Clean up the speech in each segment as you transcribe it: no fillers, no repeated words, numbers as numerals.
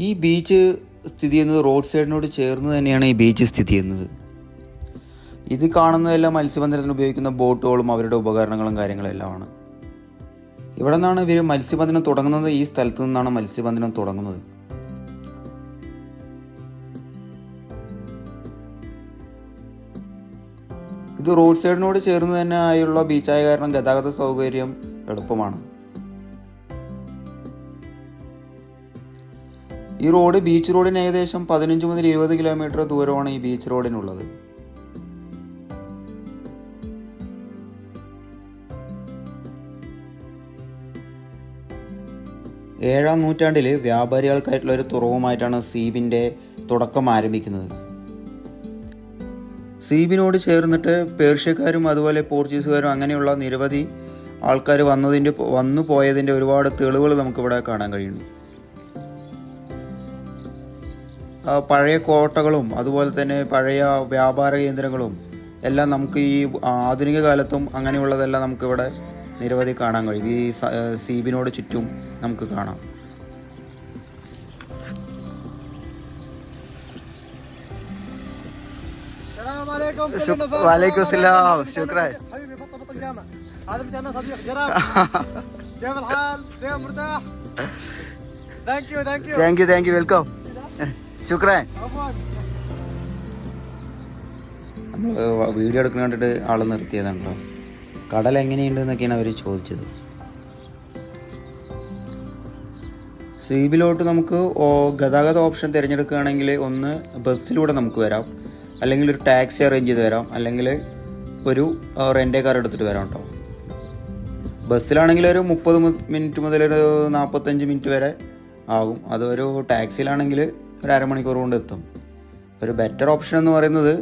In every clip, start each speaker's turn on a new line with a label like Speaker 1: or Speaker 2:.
Speaker 1: ഈ ബീച്ച് സ്ഥിതി ചെയ്യുന്നത് റോഡ് സൈഡിനോട് ചേർന്ന് തന്നെയാണ് ഈ ബീച്ച് സ്ഥിതി ചെയ്യുന്നത്. ഇത് കാണുന്നതെല്ലാം മത്സ്യബന്ധനത്തിന് ഉപയോഗിക്കുന്ന ബോട്ടുകളും അവരുടെ ഉപകരണങ്ങളും കാര്യങ്ങളെല്ലാമാണ്. ഇവിടെ നിന്നാണ് ഇവർ മത്സ്യബന്ധനം തുടങ്ങുന്നത്. ഈ സ്ഥലത്തു നിന്നാണ് മത്സ്യബന്ധനം തുടങ്ങുന്നത്. ഇത് റോഡ് സൈഡിനോട് ചേർന്ന് തന്നെ ആയുള്ള ബീച്ചായ കാരണം ഗതാഗത സൗകര്യം എളുപ്പമാണ്. ഈ റോഡ് ബീച്ച് റോഡിന് ഏകദേശം 15 മുതൽ 20 കിലോമീറ്റർ ദൂരമാണ് ഈ ബീച്ച് റോഡിനുള്ളത്. ഏഴാം നൂറ്റാണ്ടിൽ വ്യാപാരികൾക്കായിട്ടുള്ള ഒരു തുറവുമായിട്ടാണ് സീബിൻ്റെ തുടക്കം ആരംഭിക്കുന്നത്. സീബിനോട് ചേർന്നിട്ട് പേർഷ്യക്കാരും അതുപോലെ പോർച്ചുഗീസുകാരും അങ്ങനെയുള്ള നിരവധി ആൾക്കാർ വന്നു പോയതിൻ്റെ ഒരുപാട് തെളിവുകൾ നമുക്കിവിടെ കാണാൻ കഴിയുന്നു. പഴയ കോട്ടകളും അതുപോലെ തന്നെ പഴയ വ്യാപാര കേന്ദ്രങ്ങളും എല്ലാം നമുക്ക് ഈ ആധുനിക കാലത്തും അങ്ങനെയുള്ളതെല്ലാം നമുക്കിവിടെ നിരവധി കാണാൻ കഴിയും. ഈ സീബിനോട് ചുറ്റും നമുക്ക് കാണാം.
Speaker 2: वालेकुम सलाम शुक्रिया
Speaker 3: حبيبي بطل جامع هذا مشان صديق جراب كيف الحال زين مرتاح
Speaker 2: थैंक यू वेलकम शुक्रिया.
Speaker 1: നമ്മൾ വീഡിയോ എടുക്കുന്ന കണ്ടിട്ട് ആൾ നിർത്തിയതാണല്ലോ. കടൽ എങ്ങനെയുണ്ട് എന്നൊക്കെയാണ് അവർ ചോദിച്ചത്. സീബിലോട്ട് നമുക്ക് ഗതാഗത ഓപ്ഷൻ തിരഞ്ഞെടുക്കുകയാണെങ്കിൽ ഒന്ന് ബസ്സിലൂടെ നമുക്ക് വരാം, അല്ലെങ്കിൽ ഒരു ടാക്സി അറേഞ്ച് ചെയ്ത് വരാം, അല്ലെങ്കിൽ ഒരു റെൻ്റേ കാർ എടുത്തിട്ട് വരാം കേട്ടോ. ബസ്സിലാണെങ്കിൽ ഒരു 30 മിനിറ്റ് മുതൽ ഒരു 45 മിനിറ്റ് വരെ ആകും. അതൊരു ടാക്സിയിലാണെങ്കിൽ ഒരു അരമണിക്കൂർ കൊണ്ട് എത്തും. ഒരു ബെറ്റർ ഓപ്ഷൻ എന്ന് പറയുന്നത്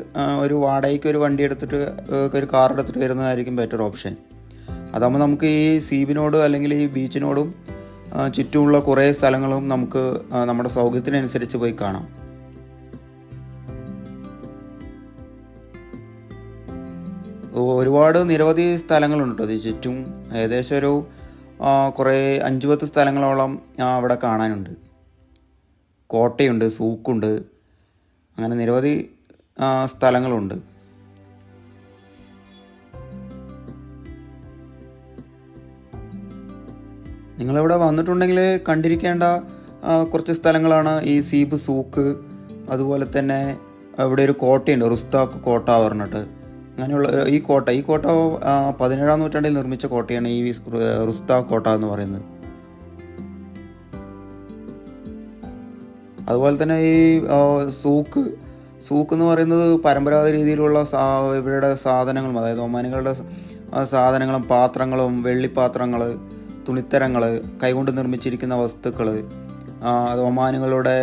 Speaker 1: ഒരു വാടകയ്ക്ക് ഒരു വണ്ടി എടുത്തിട്ട് ഒരു കാർ എടുത്തിട്ട് വരുന്നതായിരിക്കും ബെറ്റർ ഓപ്ഷൻ. അതാകുമ്പോൾ നമുക്ക് ഈ സീബിനോടും അല്ലെങ്കിൽ ഈ ബീച്ചിനോടും ചുറ്റുമുള്ള കുറേ സ്ഥലങ്ങളും നമുക്ക് നമ്മുടെ സൗകര്യത്തിനനുസരിച്ച് പോയി കാണാം. ഒരുപാട് നിരവധി സ്ഥലങ്ങളുണ്ട് കേട്ടോ. ചുറ്റും ഏകദേശം ഒരു കുറേ 5-10 സ്ഥലങ്ങളോളം അവിടെ കാണാനുണ്ട്. കോട്ടയുണ്ട്, സൂക്കുണ്ട്, അങ്ങനെ നിരവധി സ്ഥലങ്ങളുണ്ട്. നിങ്ങളിവിടെ വന്നിട്ടുണ്ടെങ്കിൽ കണ്ടിരിക്കേണ്ട കുറച്ച് സ്ഥലങ്ങളാണ് ഈ സീബ് സൂക്ക്. അതുപോലെ തന്നെ ഇവിടെ ഒരു കോട്ടയുണ്ട്, റുസ്താഖ് കോട്ട പറഞ്ഞിട്ട്. അങ്ങനെയുള്ള ഈ കോട്ട 17-ാം നൂറ്റാണ്ടിൽ നിർമ്മിച്ച കോട്ടയാണ് ഈ റുസ്താഖ് കോട്ട എന്ന് പറയുന്നത്. അതുപോലെ തന്നെ ഈ സൂക്ക് എന്ന് പറയുന്നത് പരമ്പരാഗത രീതിയിലുള്ള ഇവരുടെ സാധനങ്ങളും, അതായത് ഒമാനികളുടെ സാധനങ്ങളും പാത്രങ്ങളും, വെള്ളിപ്പാത്രങ്ങൾ, തുണിത്തരങ്ങൾ, കൈകൊണ്ട് നിർമ്മിച്ചിരിക്കുന്ന വസ്തുക്കൾ, ഒമാനുകളുടെ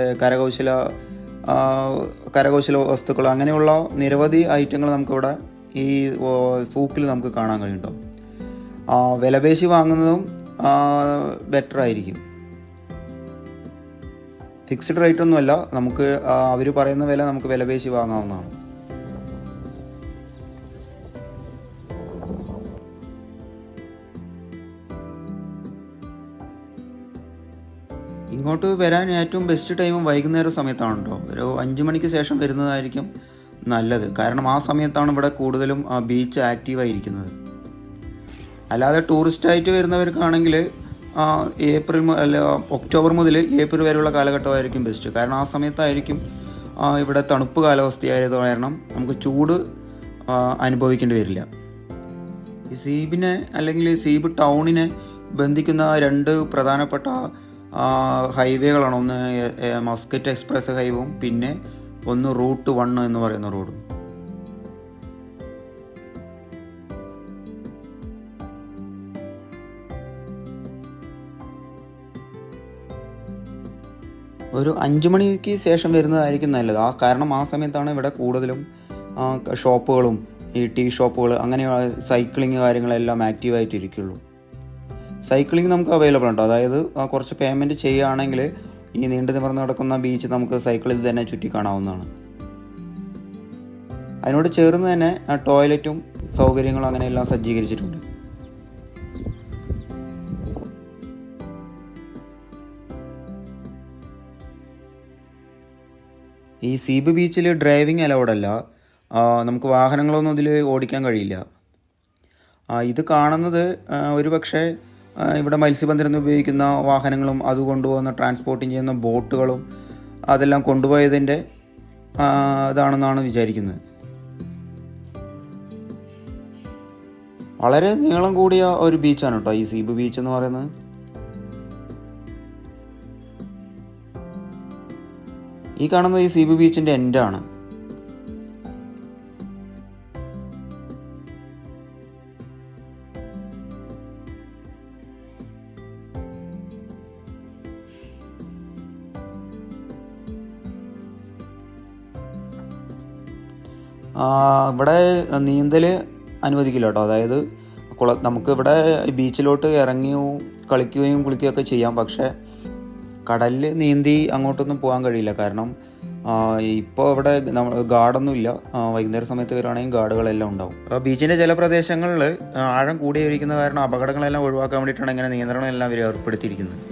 Speaker 1: കരകൗശല വസ്തുക്കൾ, അങ്ങനെയുള്ള നിരവധി ഐറ്റങ്ങൾ നമുക്കിവിടെ ഈ സൂക്കിൽ നമുക്ക് കാണാൻ കഴിയുന്നുണ്ടോ. വിലപേശി വാങ്ങുന്നതും ബെറ്റർ ആയിരിക്കും. ഫിക്സ്ഡ് റേറ്റ് ഒന്നുമല്ല, നമുക്ക് അവർ പറയുന്ന വില നമുക്ക് വിലപേശി വാങ്ങാവുന്നതാണ്. ഇങ്ങോട്ട് വരാൻ ഏറ്റവും ബെസ്റ്റ് ടൈമും വൈകുന്നേര സമയത്താണ് കേട്ടോ. ഒരു 5 മണിക്ക് ശേഷം വരുന്നതായിരിക്കും നല്ലത്. കാരണം ആ സമയത്താണ് ഇവിടെ കൂടുതലും ബീച്ച് ആക്റ്റീവായിരിക്കുന്നത്. അല്ലാതെ ടൂറിസ്റ്റായിട്ട് വരുന്നവർക്കാണെങ്കിൽ ഒക്ടോബർ മുതൽ ഏപ്രിൽ വരെയുള്ള കാലഘട്ടമായിരിക്കും ബെസ്റ്റ്. കാരണം ആ സമയത്തായിരിക്കും ഇവിടെ തണുപ്പ് കാലാവസ്ഥയായത് കാരണം നമുക്ക് ചൂട് അനുഭവിക്കേണ്ടി വരില്ല. ഈ സീബിനെ അല്ലെങ്കിൽ സീബ് ടൗണിനെ ബന്ധിക്കുന്ന 2 പ്രധാനപ്പെട്ട ഹൈവേകളാണ്. ഒന്ന് മസ്കറ്റ് എക്സ്പ്രസ് ഹൈവേയും പിന്നെ ഒന്ന് റൂട്ട് 1 എന്ന് പറയുന്ന റോഡും. ഒരു 5 മണിക്ക് ശേഷം വരുന്നതായിരിക്കും നല്ലത്. കാരണം ആ സമയത്താണ് ഇവിടെ കൂടുതലും ഷോപ്പുകളും ഈ ടീ ഷോപ്പുകൾ അങ്ങനെ സൈക്ലിങ് കാര്യങ്ങളെല്ലാം ആക്റ്റീവായിട്ടിരിക്കുള്ളൂ. സൈക്ലിംഗ് നമുക്ക് അവൈലബിൾ ഉണ്ട്. അതായത് കുറച്ച് പേയ്മെൻറ്റ് ചെയ്യുകയാണെങ്കിൽ ഈ നീണ്ടു നിവർന്ന് കിടക്കുന്ന ബീച്ച് നമുക്ക് സൈക്കിളിൽ തന്നെ ചുറ്റി കാണാവുന്നതാണ്. അതിനോട് ചേർന്ന് തന്നെ ടോയ്ലറ്റും സൗകര്യങ്ങളും അങ്ങനെയെല്ലാം സജ്ജീകരിച്ചിട്ടുണ്ട്. ഈ സീബ് ബീച്ചിൽ ഡ്രൈവിംഗ് അലൗഡല്ല. നമുക്ക് വാഹനങ്ങളൊന്നും ഇതിൽ ഓടിക്കാൻ കഴിയില്ല. ഇത് കാണുന്നത് ഒരു പക്ഷേ ഇവിടെ മത്സ്യബന്ധനത്തിന് ഉപയോഗിക്കുന്ന വാഹനങ്ങളും അത് കൊണ്ടുപോകുന്ന ട്രാൻസ്പോർട്ടിങ് ചെയ്യുന്ന ബോട്ടുകളും അതെല്ലാം കൊണ്ടുപോയതിൻ്റെ ഇതാണെന്നാണ് വിചാരിക്കുന്നത്. വളരെ നീളം കൂടിയ ഒരു ബീച്ചാണ് കേട്ടോ ഈ സീബ് ബീച്ച് എന്ന് പറയുന്നത്. ഈ കാണുന്നത് ഈ സീബ് ബീച്ചിൻ്റെ എൻഡാണ്. ഇവിടെ നീന്തൽ അനുവദിക്കില്ല കേട്ടോ. അതായത് നമുക്ക് ഇവിടെ ബീച്ചിലോട്ട് ഇറങ്ങിയും കളിക്കുകയും കുളിക്കുകയൊക്കെ ചെയ്യാം. പക്ഷേ കടലിൽ നീന്തി അങ്ങോട്ടൊന്നും പോകാൻ കഴിയില്ല. കാരണം ഇപ്പോൾ ഇവിടെ ഗാർഡൊന്നും ഇല്ല. വൈകുന്നേര സമയത്ത് വരികയാണെങ്കിൽ ഗാർഡുകളെല്ലാം ഉണ്ടാവും. ബീച്ചിൻ്റെ ചില പ്രദേശങ്ങളിൽ ആഴം കൂടിയിരിക്കുന്ന കാരണം അപകടങ്ങളെല്ലാം ഒഴിവാക്കാൻ വേണ്ടിയിട്ടാണ് ഇങ്ങനെ നിയന്ത്രണമെല്ലാം ഇവർ ഏർപ്പെടുത്തിയിരിക്കുന്നത്.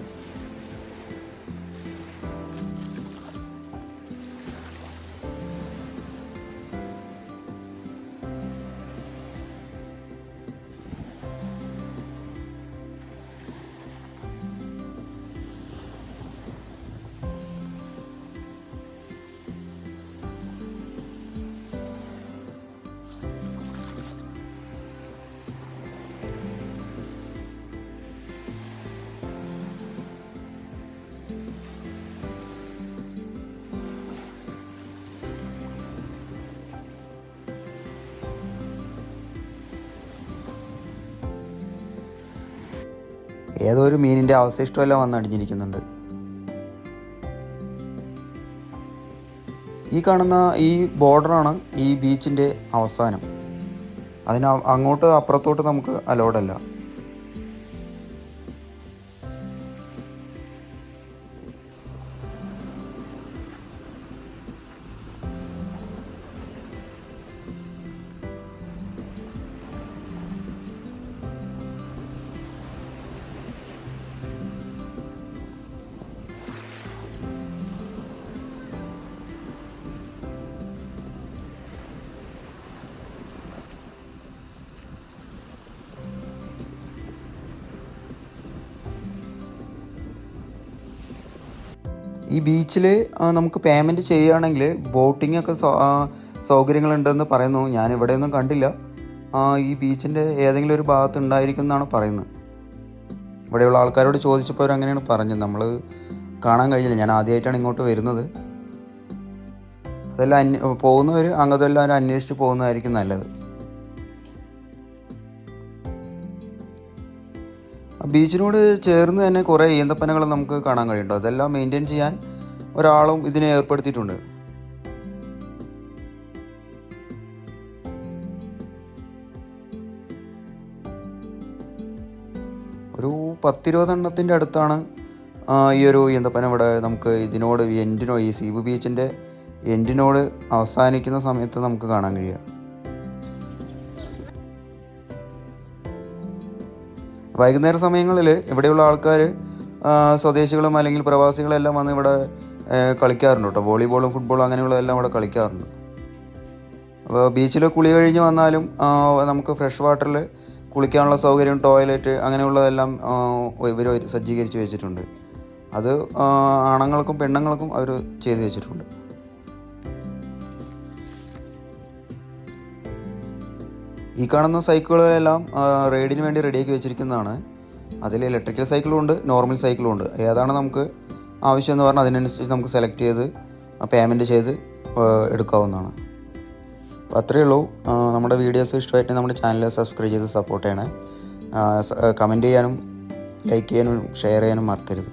Speaker 1: ഏതോ ഒരു മീനിൻ്റെ അവശിഷ്ടമെല്ലാം വന്ന് അടിഞ്ഞിരിക്കുന്നുണ്ട്. ഈ കാണുന്ന ഈ ബോർഡറാണ് ഈ ബീച്ചിൻ്റെ അവസാനം. അങ്ങോട്ട് അപ്പുറത്തോട്ട് നമുക്ക് അലോഡല്ല. ഈ ബീച്ചിൽ നമുക്ക് പേയ്മെൻറ്റ് ചെയ്യുകയാണെങ്കിൽ ബോട്ടിംഗ് ഒക്കെ സൗകര്യങ്ങളുണ്ടെന്ന് പറയുന്നു. ഞാൻ ഇവിടെയൊന്നും കണ്ടില്ല. ഈ ബീച്ചിൻ്റെ ഏതെങ്കിലും ഒരു ഭാഗത്ത് ഉണ്ടായിരിക്കും എന്നാണ് പറയുന്നത്. ഇവിടെയുള്ള ആൾക്കാരോട് ചോദിച്ചപ്പോൾ അവരങ്ങനെയാണ് പറഞ്ഞത്. നമ്മൾ കാണാൻ കഴിയില്ല. ഞാൻ ആദ്യമായിട്ടാണ് ഇങ്ങോട്ട് വരുന്നത്. അതെല്ലാം പോകുന്നവർ അങ്ങതെല്ലാം അന്വേഷിച്ച് പോകുന്നതായിരിക്കും നല്ലത്. ബീച്ചിനോട് ചേർന്ന് തന്നെ കുറേ ഈന്തപ്പനകൾ നമുക്ക് കാണാൻ കഴിയുന്നുണ്ട്. അതെല്ലാം മെയിൻറ്റെയിൻ ചെയ്യാൻ ഒരാളും ഇതിനെ ഏർപ്പെടുത്തിയിട്ടുണ്ട്. ഒരു 10-20 എണ്ണത്തിൻ്റെ അടുത്താണ് ഈ ഒരു ഈന്തപ്പന ഇവിടെ നമുക്ക് ഇതിനോട് ഈ സീബ് ബീച്ചിൻ്റെ എൻഡിനോട് അവസാനിക്കുന്ന സമയത്ത് നമുക്ക് കാണാൻ കഴിയുക. വൈകുന്നേര സമയങ്ങളിൽ ഇവിടെയുള്ള ആൾക്കാർ സ്വദേശികളും അല്ലെങ്കിൽ പ്രവാസികളെല്ലാം വന്ന് ഇവിടെ കളിക്കാറുണ്ട് കേട്ടോ. വോളിബോളും ഫുട്ബോളും അങ്ങനെയുള്ളതെല്ലാം ഇവിടെ കളിക്കാറുണ്ട്. അപ്പോൾ ബീച്ചിൽ കുളി കഴിഞ്ഞ് വന്നാലും നമുക്ക് ഫ്രഷ് വാട്ടറിൽ കുളിക്കാനുള്ള സൗകര്യം, ടോയ്ലറ്റ് അങ്ങനെയുള്ളതെല്ലാം ഇവർ സജ്ജീകരിച്ച് വെച്ചിട്ടുണ്ട്. അത് ആണുങ്ങൾക്കും പെണ്ണുങ്ങൾക്കും അവർ ചെയ്തു വെച്ചിട്ടുണ്ട്. ഈ കാണുന്ന സൈക്കിളുകളെല്ലാം റൈഡിന് വേണ്ടി റെഡിയാക്കി വെച്ചിരിക്കുന്നതാണ്. അതിൽ ഇലക്ട്രിക്കൽ സൈക്കിളും ഉണ്ട്, നോർമൽ സൈക്കിളും ഉണ്ട്. ഏതാണ് നമുക്ക് ആവശ്യം എന്ന് പറഞ്ഞാൽ അതിനനുസരിച്ച് നമുക്ക് സെലക്ട് ചെയ്ത് പേയ്മെൻറ്റ് ചെയ്ത് എടുക്കാവുന്നതാണ്. അപ്പോൾ അത്രയേ ഉള്ളൂ. നമ്മുടെ വീഡിയോസ് ഇഷ്ടമായിട്ട് നമ്മുടെ ചാനൽ സബ്സ്ക്രൈബ് ചെയ്ത് സപ്പോർട്ട് ചെയ്യണേ. കമൻറ്റ് ചെയ്യാനും ലൈക്ക് ചെയ്യാനും ഷെയർ ചെയ്യാനും മറക്കരുത്.